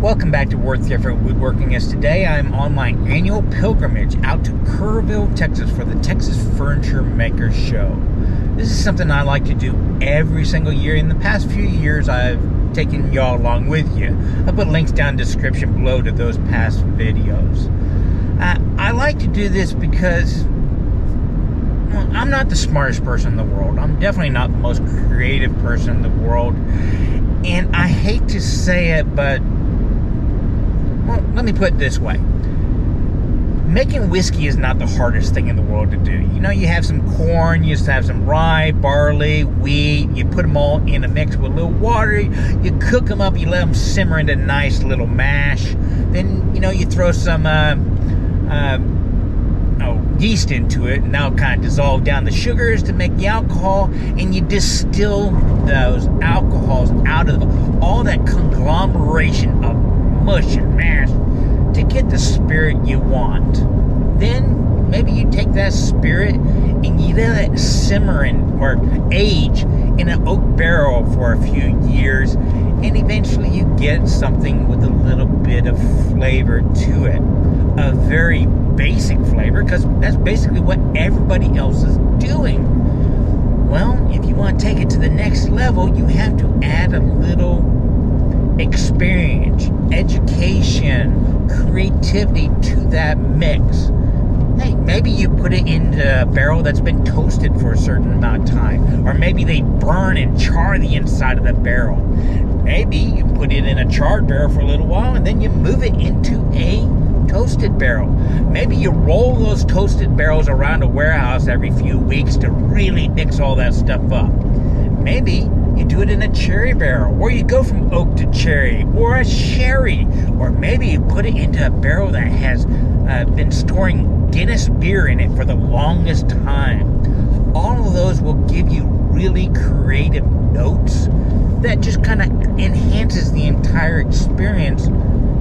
Welcome back to Worth Effort Woodworking. As today I'm on my annual pilgrimage out to Kerrville, Texas for the Texas Furniture Maker Show. This is something I like to do every single year. In the past few years I've taken y'all along with you. I'll put links down in the description below to those past videos. I like to do this because I'm not the smartest person in the world. I'm definitely not the most creative person in the world. And I hate to say it, but well, let me put it this way. Making whiskey is not the hardest thing in the world to do. You know, you have some corn, you have some rye, barley, wheat, you put them all in a mix with a little water, you cook them up, you let them simmer into nice little mash. Then, you know, you throw some yeast into it, and that'll kind of dissolve down the sugars to make the alcohol, and you distill those alcohols out of all that conglomeration of mush and mash to get the spirit you want. Then maybe you take that spirit and you let it simmer or age in an oak barrel for a few years, and eventually you get something with a little bit of flavor to it. A very basic flavor, because that's basically what everybody else is doing. Well, if you want to take it to the next level, you have to add a little experience, education, creativity to that mix. Hey, maybe you put it in a barrel that's been toasted for a certain amount of time, or maybe they burn and char the inside of the barrel. Maybe you put it in a charred barrel for a little while and then you move it into a toasted barrel. Maybe you roll those toasted barrels around a warehouse every few weeks to really mix all that stuff up. Maybe you do it in a cherry barrel, or you go from oak to cherry, or a sherry, or maybe you put it into a barrel that has been storing Guinness beer in it for the longest time. All of those will give you really creative notes that just kind of enhances the entire experience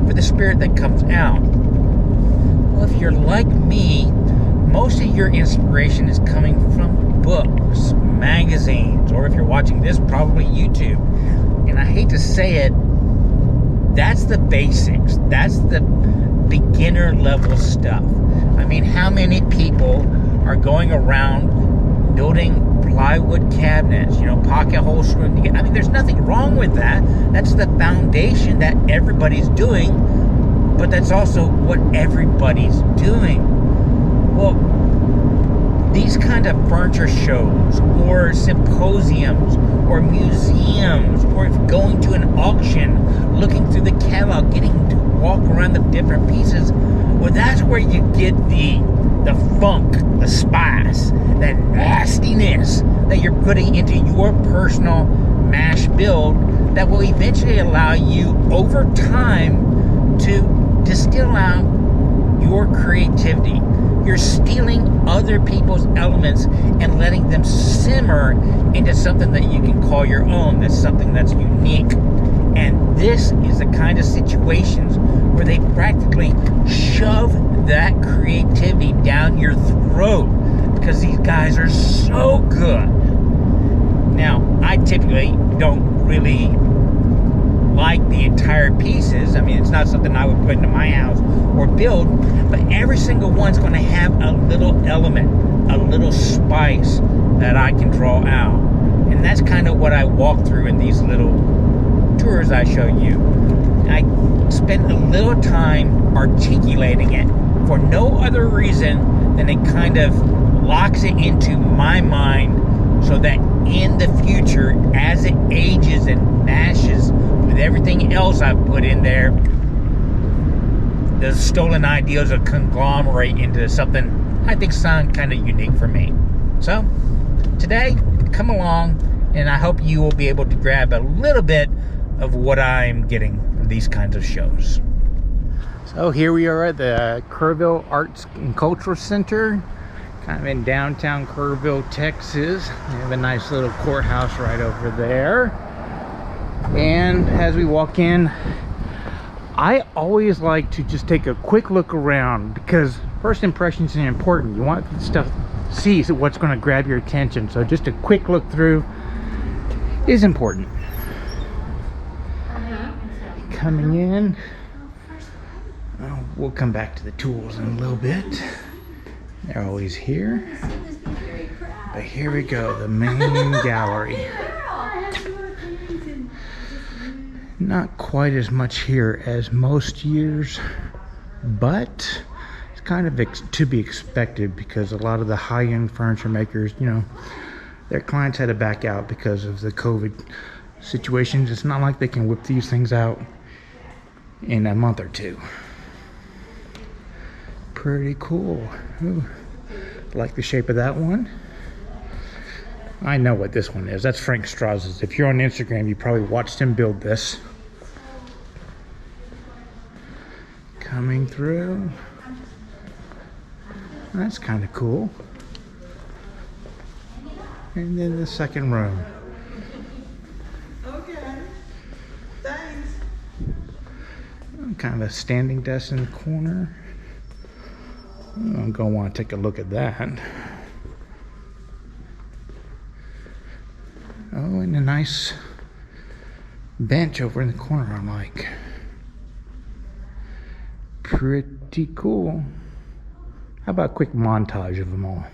for the spirit that comes out. Well, if you're like me, most of your inspiration is coming from books, magazines, or if you're watching this, probably YouTube. And I hate to say it, that's the basics. That's the beginner level stuff. I mean, how many people are going around building plywood cabinets, you know, pocket holes screwed together? I mean, there's nothing wrong with that. That's the foundation that everybody's doing, but that's also what everybody's doing. Well, these kind of furniture shows, or symposiums, or museums, or if going to an auction, looking through the catalog, getting to walk around the different pieces, well, that's where you get the funk, the spice, that nastiness that you're putting into your personal mash build that will eventually allow you over time to distill out your creativity. You're stealing other people's elements and letting them simmer into something that you can call your own. That's something that's unique. And this is the kind of situations where they practically shove that creativity down your throat because these guys are so good. Now, I typically don't really like the entire pieces. I mean, it's not something I would put into my house or build, but every single one's going to have a little element, a little spice that I can draw out. And that's kind of what I walk through in these little tours I show you. I spend a little time articulating it for no other reason than it kind of locks it into my mind so that in the future, as it ages and mashes with everything else I've put in there, the stolen ideas will conglomerate into something I think sound kind of unique for me. So today, come along, and I hope you will be able to grab a little bit of what I'm getting from these kinds of shows. So here we are at the Kerrville Arts and Cultural Center, kind of in downtown Kerrville, Texas. We have a nice little courthouse right over there. And as we walk in, I always like to just take a quick look around because first impressions are important. You want the stuff, see what's going to grab your attention. So just a quick look through is important. coming in. We'll come back to the tools in a little bit. They're always here. But here we go, the main gallery. Not quite as much here as most years, but it's kind of to be expected because a lot of the high-end furniture makers, you know, their clients had to back out because of the COVID situations. It's not like they can whip these things out in a month or two. Pretty cool. Ooh, like the shape of that one. I know what this one is. That's Frank Strauss's. If you're on Instagram, you probably watched him build this. Coming through. That's kind of cool. And then the second room. Okay. Thanks. Kind of a standing desk in the corner. I'm gonna want to take a look at that. Oh, and a nice bench over in the corner I like. Pretty cool. How about a quick montage of them all?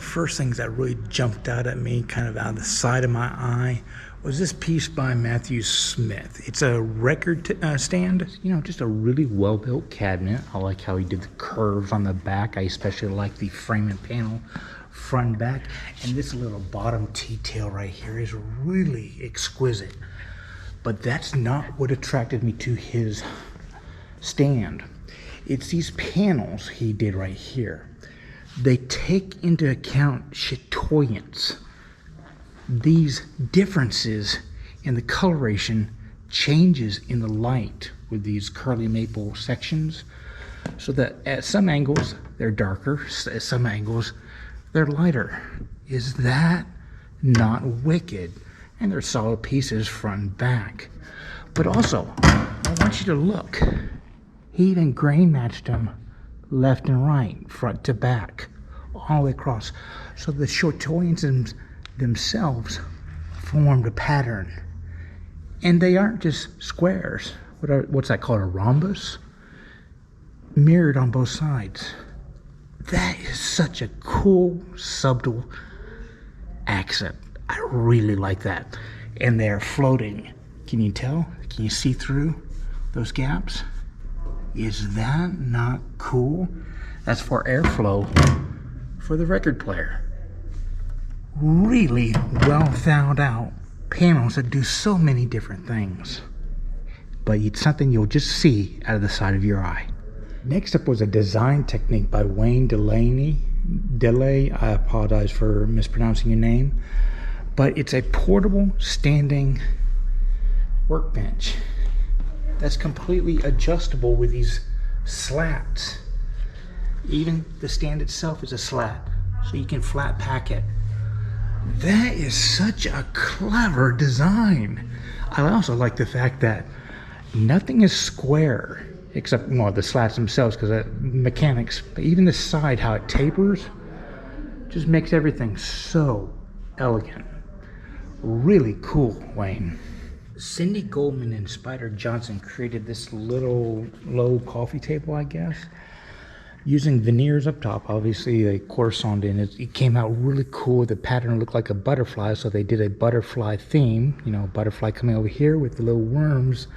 First things that really jumped out at me, kind of out of the side of my eye, was this piece by Matthew Smith. It's a record stand, you know, just a really well-built cabinet. I like how he did the curves on the back. I especially like the frame and panel front and back. And this little bottom T-tail right here is really exquisite. But that's not what attracted me to his stand. It's these panels he did right here. They take into account chatoyance. These differences in the coloration changes in the light with these curly maple sections, so that at some angles they're darker, at some angles they're lighter. Is that not wicked? And they're solid pieces front and back. But also, I want you to look. He even grain matched them left and right, front to back, all the way across. So the chatoyances themselves formed a pattern. And they aren't just squares. What's that called, a rhombus? Mirrored on both sides. That is such a cool, subtle accent. I really like that. And they're floating. Can you tell? Can you see through those gaps? Is that not cool? That's for airflow for the record player. Really well found out panels that do so many different things. But it's something you'll just see out of the side of your eye. Next up was a design technique by Wayne Delay. I apologize for mispronouncing your name. But it's a portable standing workbench that's completely adjustable with these slats. Even the stand itself is a slat, so you can flat pack it. That is such a clever design. I also like the fact that Nothing is square except, well, the slats themselves because of mechanics. But even the side, how it tapers, just makes everything so elegant. Really cool, Wayne. Cindy Goldman and Spider Johnson created this little low coffee table, I guess, using veneers up top. Obviously, they coruscanted in it. It came out really cool. The pattern looked like a butterfly, so they did a butterfly theme. You know, butterfly coming over here with the little worms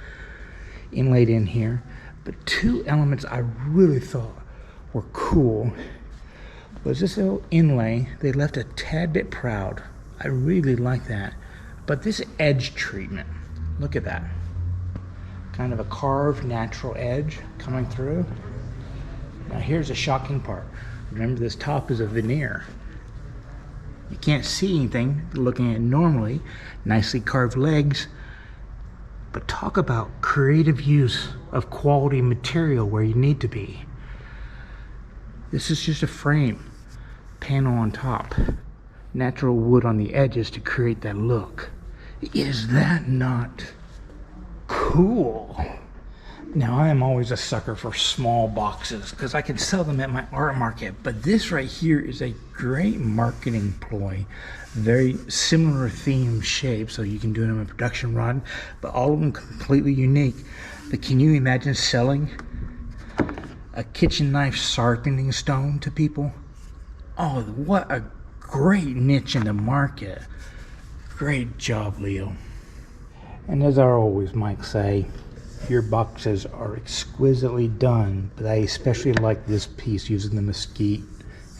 inlaid in here. But two elements I really thought were cool was this little inlay. They left a tad bit proud. I really like that. But this edge treatment, look at that. Kind of a carved natural edge coming through. Now here's the shocking part. Remember, this top is a veneer. You can't see anything looking at it normally. Nicely carved legs. But talk about creative use of quality material where you need to be. This is just a frame. Panel on top. Natural wood on the edges to create that look. Is that not cool? Now, I am always a sucker for small boxes because I can sell them at my art market, but this right here is a great marketing ploy. Very similar theme shape, so you can do them in a production run, but all of them completely unique. But can you imagine selling a kitchen knife sharpening stone to people? Oh, what a great niche in the market. Great job, Leo. And as I always might say, your boxes are exquisitely done, but I especially like this piece using the mesquite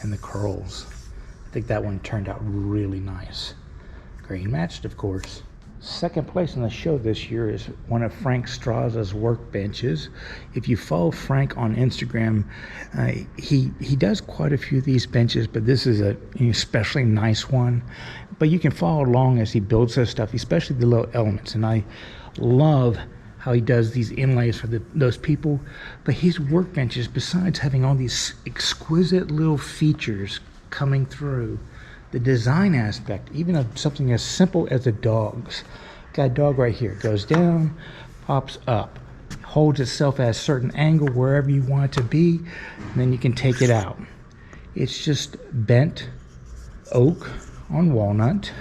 and the curls. I think that one turned out really nice. Grain matched, of course. Second place on the show this year is one of Frank Straza's workbenches. If you follow Frank on Instagram, he does quite a few of these benches, but this is an especially nice one. But you can follow along as he builds this stuff, especially the little elements. And I love how he does these inlays for those people. But his workbenches, besides having all these exquisite little features coming through, the design aspect, even of something as simple as the dogs. Got a dog right here, goes down, pops up, holds itself at a certain angle wherever you want it to be, and then you can take it out. It's just bent oak on walnut,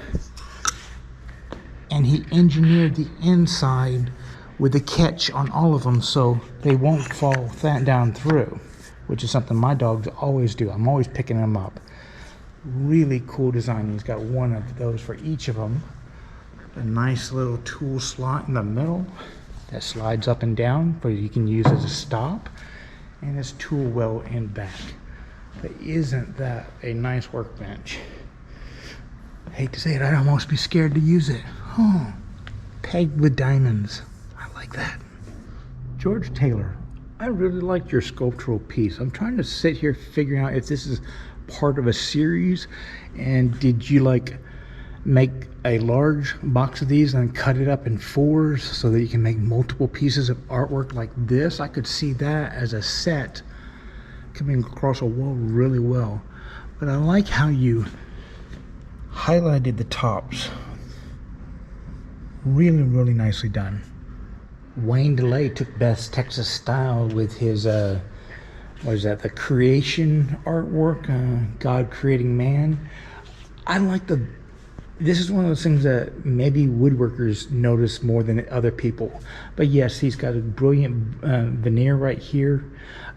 and he engineered the inside with a catch on all of them so they won't fall down through, which is something my dogs always do. I'm always picking them up. Really cool design. He's got one of those for each of them. A nice little tool slot in the middle that slides up and down, but you can use as a stop, and his tool well in back. But isn't that a nice workbench? I hate to say it, I'd almost be scared to use it. Oh, pegged with diamonds. I like that. George Taylor, I really liked your sculptural piece. I'm trying to sit here figuring out if this is part of a series, and did you like make a large box of these and cut it up in fours so that you can make multiple pieces of artwork like this? I could see that as a set coming across a wall really well. But I like how you highlighted the tops. Really, really nicely done. Wayne DeLay took Best Texas Style with his what is that, the creation artwork, God creating man. I like this is one of those things that maybe woodworkers notice more than other people. But yes, he's got a brilliant veneer right here,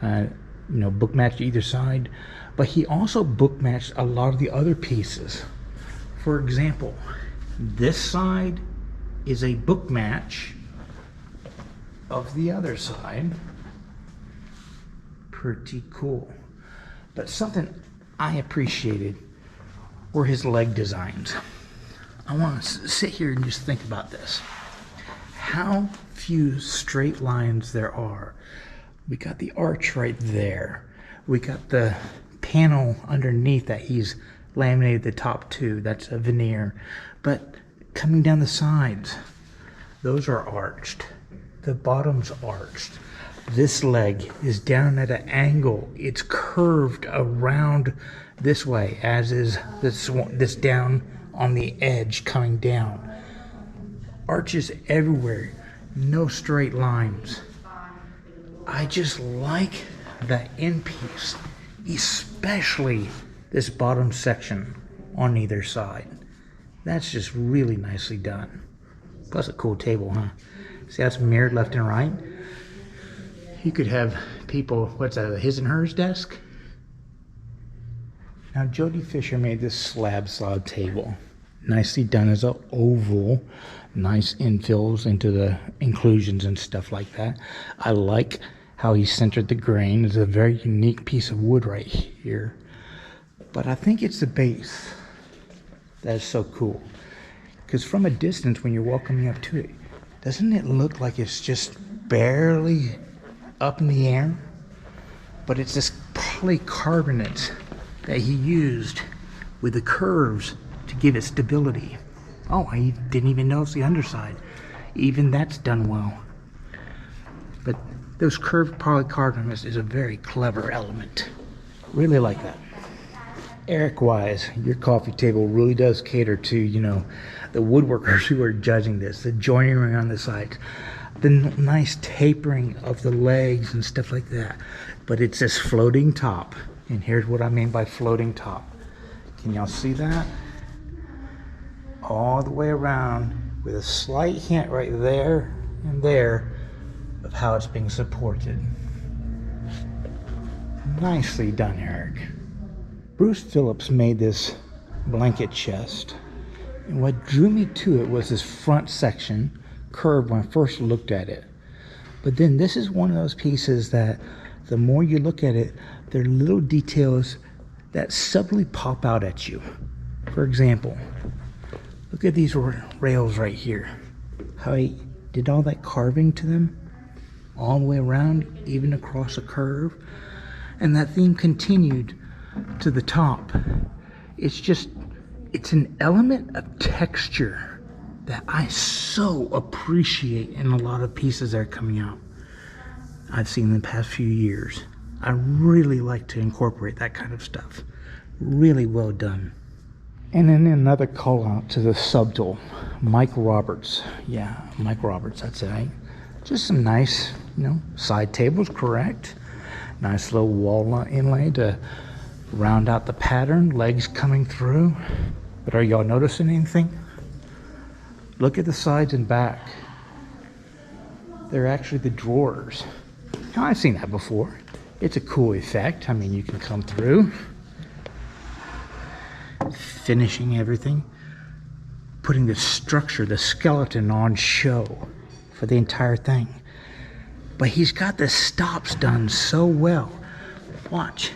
book matched either side. But he also book matched a lot of the other pieces. For example, this side is a book match of the other side. Pretty cool. But something I appreciated were his leg designs. I want to sit here and just think about this. How few straight lines there are. We got the arch right there. We got the panel underneath that he's laminated the top to. That's a veneer. But coming down the sides, those are arched. The bottom's arched. This leg is down at an angle. It's curved around this way, as is this down on the edge coming down. Arches everywhere. no straight lines. I just like that end piece, especially this bottom section on either side. That's just really nicely done. Plus a cool table, huh? See how it's mirrored left and right? You could have people, what's that, a his and hers desk? Now Jody Fisher made this slab saw table. Nicely done as an oval. Nice infills into the inclusions and stuff like that. I like how he centered the grain. It's a very unique piece of wood right here. But I think it's the base that's so cool. Because from a distance, when you're walking up to it, doesn't it look like it's just barely up in the air? But it's this polycarbonate that he used with the curves to give it stability. Oh, I didn't even notice the underside. Even that's done well. But those curved polycarbonate is a very clever element. Really like that. Eric-wise, your coffee table really does cater to, you know, the woodworkers who are judging this, the joinery on the sides, the nice tapering of the legs and stuff like that. But it's this floating top. And here's what I mean by floating top. Can y'all see that? All the way around with a slight hint right there and there of how it's being supported. Nicely done, Eric. Bruce Phillips made this blanket chest. And what drew me to it was this front section curved when I first looked at it. But then this is one of those pieces that the more you look at it, there are little details that subtly pop out at you. For example, look at these rails right here. How he did all that carving to them, all the way around, even across a curve. And that theme continued to the top. It's an element of texture that I so appreciate in a lot of pieces that are coming out I've seen in the past few years. I really like to incorporate that kind of stuff. Really well done. And then another call out to the subtle, Mike Roberts. Yeah, Mike Roberts, that's it. Right? Just some nice, side tables, correct. Nice little wall inlay to round out the pattern, legs coming through. But are y'all noticing anything? Look at the sides and back. They're actually the drawers. Now, I've seen that before. It's a cool effect. I mean, you can come through, finishing everything, putting the structure, the skeleton on show for the entire thing. But he's got the stops done so well. Watch.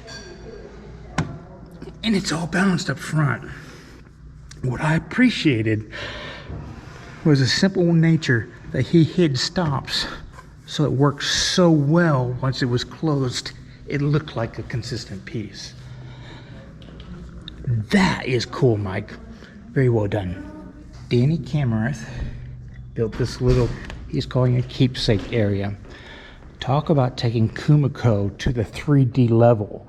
And it's all balanced up front. What I appreciated was a simple nature that he hid stops so it worked so well. Once it was closed, it looked like a consistent piece. That is cool, Mike. Very well done. Danny Camerath built this little, he's calling it Keepsake area. Talk about taking Kumiko to the 3D level.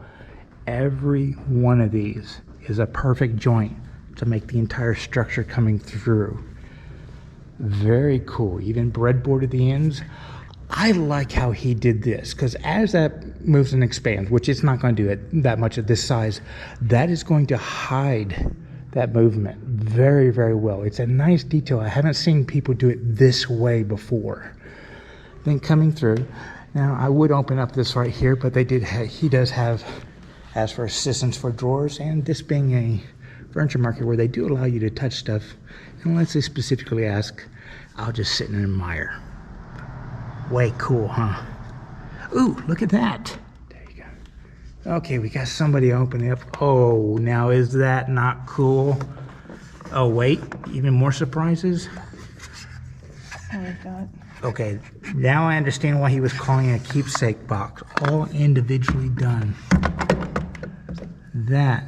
Every one of these is a perfect joint to make the entire structure coming through. Very cool. Even breadboard at the ends. I like how he did this, because as that moves and expands, which it's not going to do it that much at this size, that is going to hide that movement very, very well. It's a nice detail. I haven't seen people do it this way before. Then coming through, now I would open up this right here, but he does have, as for assistance for drawers, and this being a furniture market where they do allow you to touch stuff, unless they specifically ask, I'll just sit and admire. Way cool, huh? Ooh, look at that. There you go. Okay, we got somebody opening up. Oh, now is that not cool? Oh, wait, even more surprises? Oh my God. Okay, now I understand why he was calling it a keepsake box. All individually done. That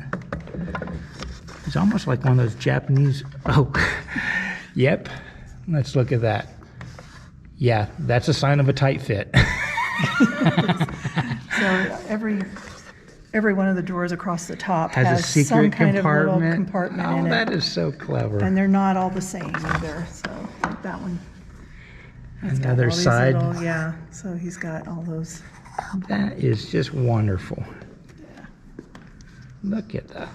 is almost like one of those Japanese. Oh, yep. Let's look at that. Yeah, that's a sign of a tight fit. So every one of the drawers across the top has a secret some kind compartment. of little compartment in it. That is so clever. And they're not all the same either. So like that one. He's got Another all these side. little- yeah, so he's got all those. That is just wonderful. Look at that.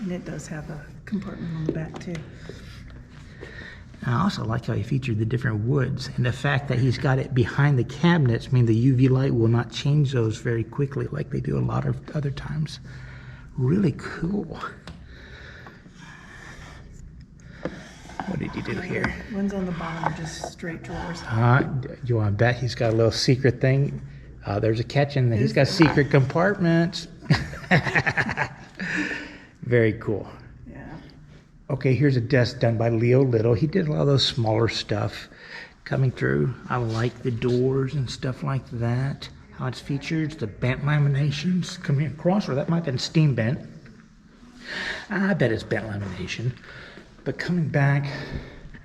And it does have a compartment on the back too. I also like how he featured the different woods, and the fact that he's got it behind the cabinets means the UV light will not change those very quickly like they do a lot of other times. Really cool. What did he do here? Ones on the bottom are just straight drawers. You want to bet he's got a little secret thing? There's a catch in there. He's got secret compartments. Very cool. Yeah. Okay, here's a desk done by Leo Little. He did a lot of those smaller stuff coming through. I like the doors and stuff like that. How it's featured, the bent laminations coming across, or that might have been steam bent. I bet it's bent lamination. But coming back,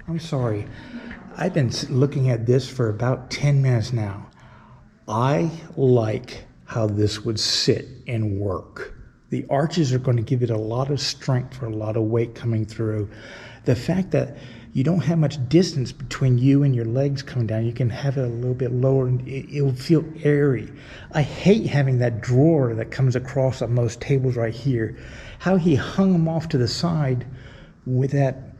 I'm sorry. I've been looking at this for about 10 minutes now. I like how this would sit and work. The arches are going to give it a lot of strength for a lot of weight coming through. The fact that you don't have much distance between you and your legs coming down, you can have it a little bit lower and it will feel airy. I hate having that drawer that comes across on most tables right here. How he hung them off to the side with that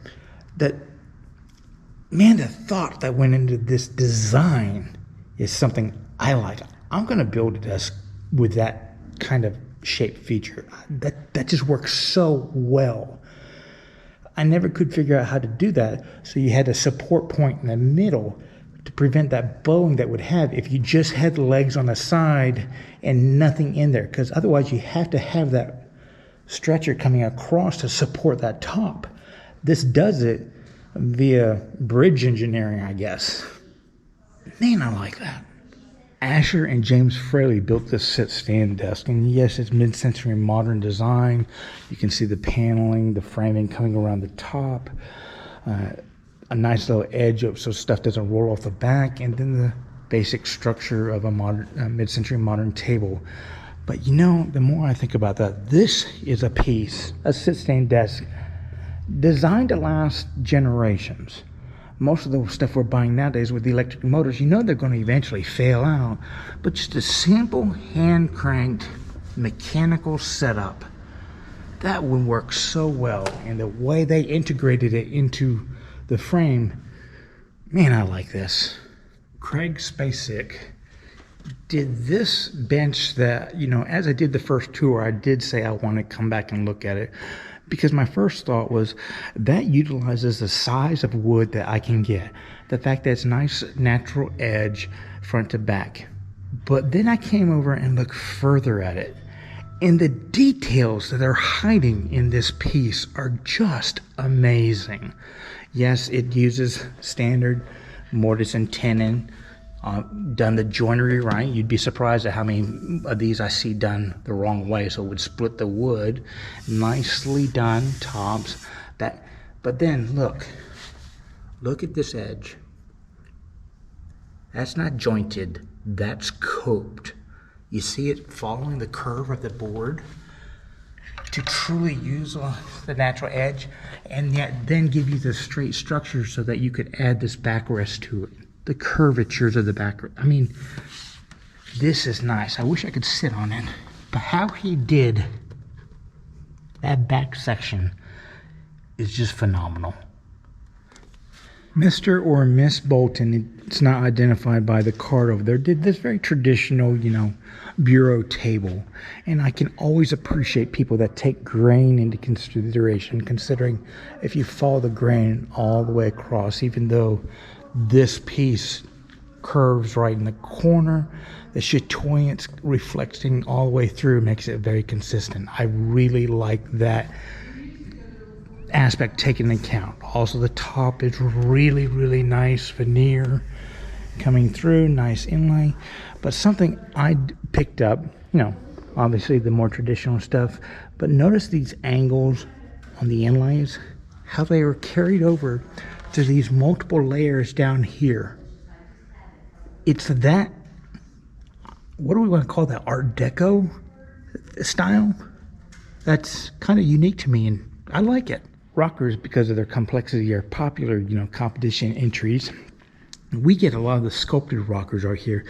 man, the thought that went into this design is something I like. I'm going to build a desk with that kind of shape feature. That just works so well. I never could figure out how to do that, so you had a support point in the middle to prevent that bowing that would have if you just had the legs on the side and nothing in there, because otherwise you have to have that stretcher coming across to support that top. This does it via bridge engineering, I guess. Man, I like that. Asher and James Fraley built this sit-stand desk, and yes, it's mid-century modern design. You can see the paneling, the framing coming around the top, a nice little edge so stuff doesn't roll off the back, and then the basic structure of a modern, mid-century modern table. But you know, the more I think about that, this is a piece, a sit-stand desk, designed to last generations. Most of the stuff we're buying nowadays with the electric motors, you know they're going to eventually fail out. But just a simple hand-cranked mechanical setup, that would work so well. And the way they integrated it into the frame, man, I like this. Craig Spacek did this bench that, you know, as I did the first tour, I did say I want to come back and look at it. Because my first thought was that utilizes the size of wood that I can get. The fact that it's nice natural edge front to back. But then I came over and looked further at it. And the details that are hiding in this piece are just amazing. Yes, it uses standard mortise and tenon. Done the joinery right. You'd be surprised at how many of these I see done the wrong way. So it would split the wood. Nicely done tops. But then look at this edge. That's not jointed. That's coped. You see it following the curve of the board to truly use the natural edge, and yet then give you the straight structure so that you could add this backrest to it. The curvatures of the back. I mean, this is nice. I wish I could sit on it. But how he did that back section is just phenomenal. Mr. or Miss Bolton, it's not identified by the card over there, did this very traditional, you know, bureau table. And I can always appreciate people that take grain into consideration, considering if you follow the grain all the way across, even though this piece curves right in the corner, the chatoyance reflecting all the way through makes it very consistent. I really like that aspect taken into account. Also, the top is really, really nice veneer coming through, nice inlay. But something I picked up, you know, obviously the more traditional stuff, but notice these angles on the inlays, how they were carried over to these multiple layers down here. It's that, what do we want to call that, Art Deco style? That's kind of unique to me, and I like it. rockers, because of their complexity, are popular, competition entries. We get a lot of the sculpted rockers right here.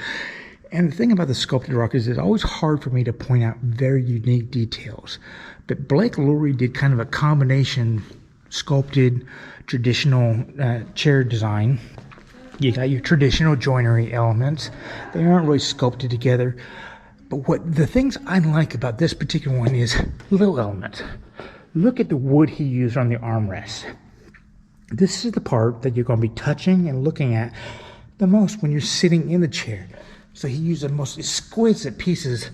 And the thing about the sculpted rockers is it's always hard for me to point out very unique details. But Blake Lurie did kind of a combination sculpted traditional chair design. You got your traditional joinery elements. They aren't really sculpted together. But what the things I like about this particular one is little elements. Look at the wood he used on the armrest. This is the part that you're going to be touching and looking at the most when you're sitting in the chair. So he used the most exquisite pieces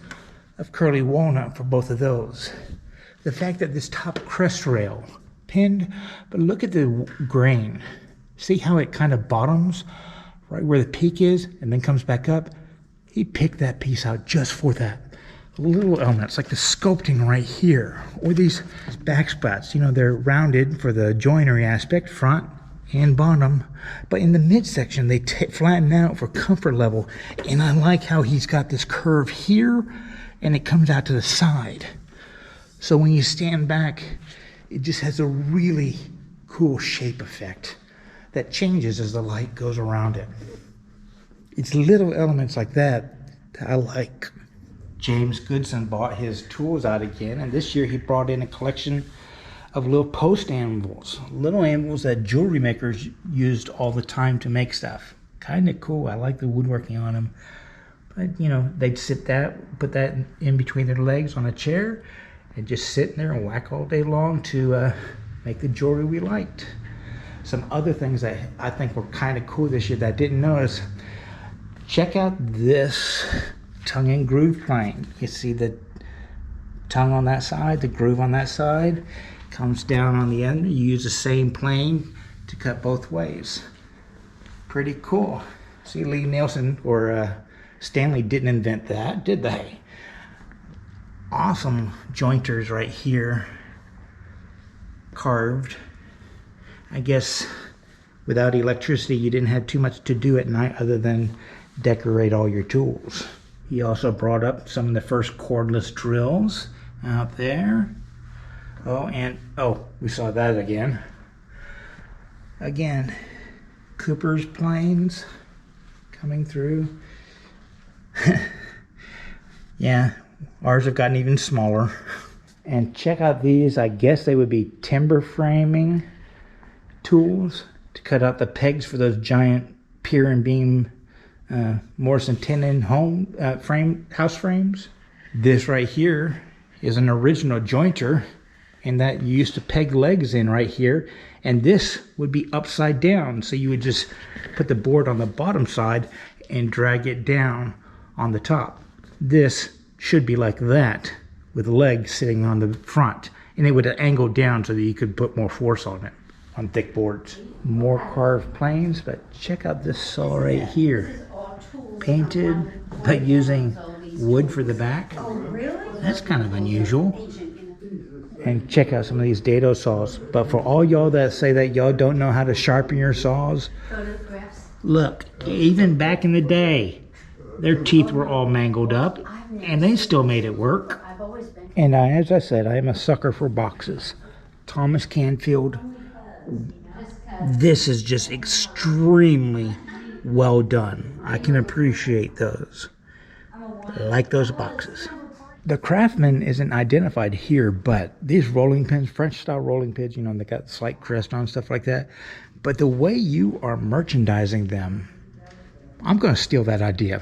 of curly walnut for both of those. The fact that this top crest rail pinned, but look at the grain. See how it kind of bottoms right where the peak is and then comes back up? He picked that piece out just for that. Little elements like the sculpting right here, or these backsplats, they're rounded for the joinery aspect, front and bottom, but in the midsection they flatten out for comfort level. And I like how he's got this curve here and it comes out to the side. So when you stand back, it just has a really cool shape effect that changes as the light goes around it. It's little elements like that I like. James Goodson bought his tools out again, and this year he brought in a collection of little post anvils. Little anvils that jewelry makers used all the time to make stuff. Kind of cool. I like the woodworking on them. But, they'd put that in between their legs on a chair and just sit in there and whack all day long to make the jewelry we liked. Some other things that I think were kind of cool this year that I didn't notice. Check out this tongue and groove plane. You see the tongue on that side, the groove on that side comes down on the end. You use the same plane to cut both ways. Pretty cool. See, Lee Nielsen or Stanley didn't invent that, did they? Awesome jointers right here, carved. I guess without electricity you didn't have too much to do at night other than decorate all your tools. He also brought up some of the first cordless drills out there. We saw that again. Again, Cooper's planes coming through. Yeah, ours have gotten even smaller. And check out these. I guess they would be timber framing tools to cut out the pegs for those giant pier and beam Morrison tenon house frames. This right here is an original jointer, and that you used to peg legs in right here, and this would be upside down, so you would just put the board on the bottom side and drag it down on the top. This should be like that with legs sitting on the front, and it would angle down so that you could put more force on it on thick boards. More carved planes, but check out this saw right here. Painted, but using wood for the back. That's kind of unusual. And check out some of these dado saws. But for all y'all that say that y'all don't know how to sharpen your saws, look, even back in the day, their teeth were all mangled up, and they still made it work. And as I said, I am a sucker for boxes. Thomas Canfield. This is just extremely well done. I can appreciate those. I like those boxes. The craftsman isn't identified here, but these rolling pins, French style rolling pins, they got the slight crest on, stuff like that. But the way you are merchandising them, I'm going to steal that idea.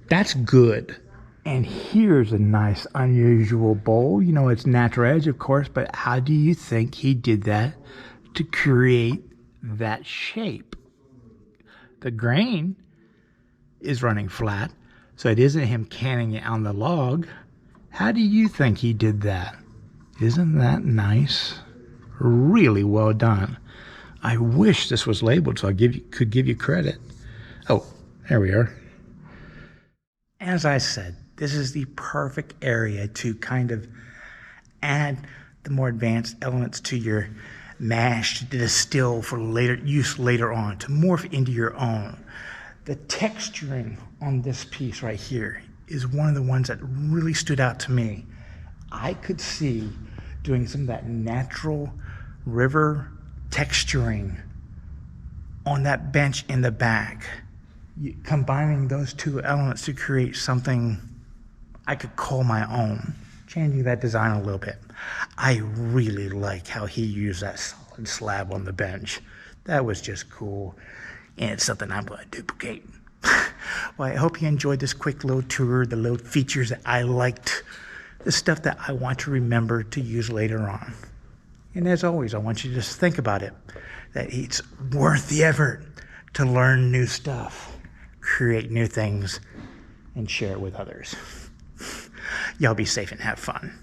That's good. And here's a nice, unusual bowl. It's natural edge, of course, but how do you think he did that to create that shape? The grain is running flat, so it isn't him canning it on the log. How do you think he did that? Isn't that nice? Really well done. I wish this was labeled so I could give you credit. Oh, there we are. As I said, this is the perfect area to kind of add the more advanced elements to your mash, to distill for use later on, to morph into your own. The texturing on this piece right here is one of the ones that really stood out to me. I could see doing some of that natural river texturing on that bench in the back. Combining those two elements to create something I could call my own. Changing that design a little bit. I really like how he used that solid slab on the bench. That was just cool. And it's something I'm going to duplicate. Well, I hope you enjoyed this quick little tour, the little features that I liked, the stuff that I want to remember to use later on. And as always, I want you to just think about it, that it's worth the effort to learn new stuff, create new things, and share it with others. Y'all be safe and have fun.